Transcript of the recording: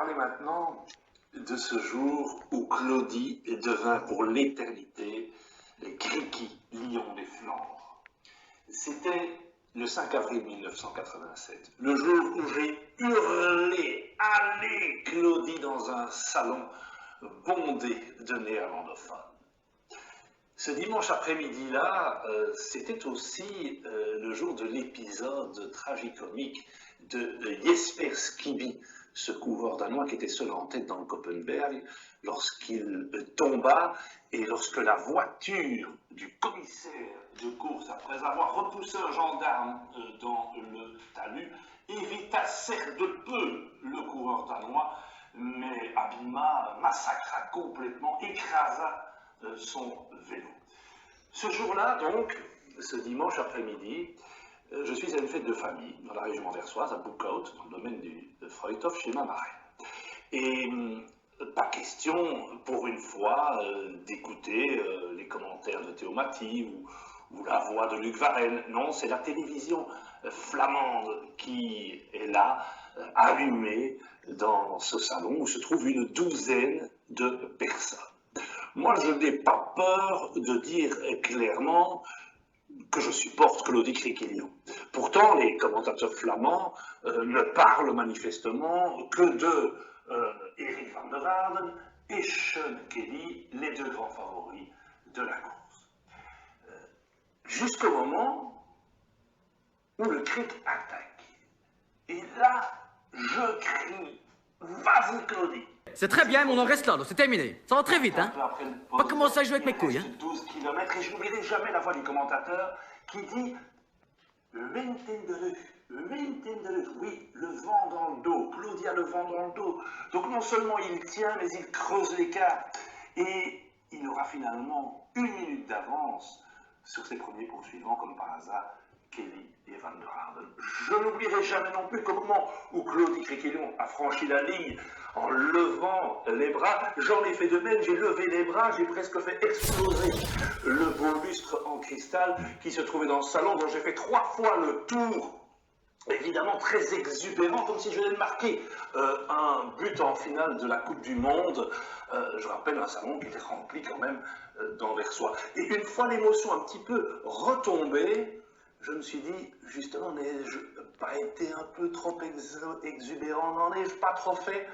parler maintenant de ce jour où Claudie devint pour l'éternité Criqui, lion des Flandres. C'était le 5 avril 1987, le jour où j'ai hurlé « Allez, Claudie !» dans un salon bondé de néerlandophones. Ce dimanche après-midi-là, c'était aussi le jour de l'épisode tragicomique de Jesper Skibby, ce coureur danois qui était seul en tête dans le Koppenberg, lorsqu'il tomba et lorsque la voiture du commissaire de course, après avoir repoussé un gendarme dans le talus, évita certes de peu le coureur danois, mais abîma, massacra complètement, écrasa son vélo. Ce jour-là, donc, ce dimanche après-midi, je suis à une fête de famille dans la région anversoise, à Boekhout, dans le domaine du Fruithof, chez ma marraine. Et pas question, pour une fois, d'écouter les commentaires de Théo Maty ou la voix de Luc Varenne. Non, c'est la télévision flamande qui est là, allumée dans ce salon où se trouve une douzaine de personnes. Moi, je n'ai pas peur de dire clairement que je supporte Claudie Criqui-Lion. Pourtant, les commentateurs flamands ne parlent manifestement que de Eric van der Waarden et Sean Kelly, les deux grands favoris de la course. Jusqu'au moment où le Cric attaque. Et là, je crie « Vas-y, Claudie !» C'est très bien, mais on en reste là, c'est terminé. Ça va très vite, hein. Pas commencer à jouer avec mes couilles, hein. 12 km, et je n'oublierai jamais la voix du commentateur qui dit « Windtinderug, Windtinderug ». Oui, le vent dans le dos. Claudie a le vent dans le dos. Donc non seulement il tient, mais il creuse l'écart. Et il aura finalement 1 minute d'avance sur ses premiers poursuivants, comme par hasard, Kelly et Van der Waarden. Je n'oublierai jamais non plus qu'au moment où Claudie Criqui-Lion a franchi la ligne en levant les bras, j'en ai fait de même, j'ai levé les bras, j'ai presque fait exploser le beau lustre en cristal qui se trouvait dans le salon, dont j'ai fait 3 fois le tour, évidemment très exubérant, comme si je venais de marquer un but en finale de la Coupe du Monde. Je rappelle un salon qui était rempli quand même d'Anversois. Et une fois l'émotion un petit peu retombée, je me suis dit, justement, n'ai-je pas été un peu trop exubérant? N'en ai-je pas trop fait?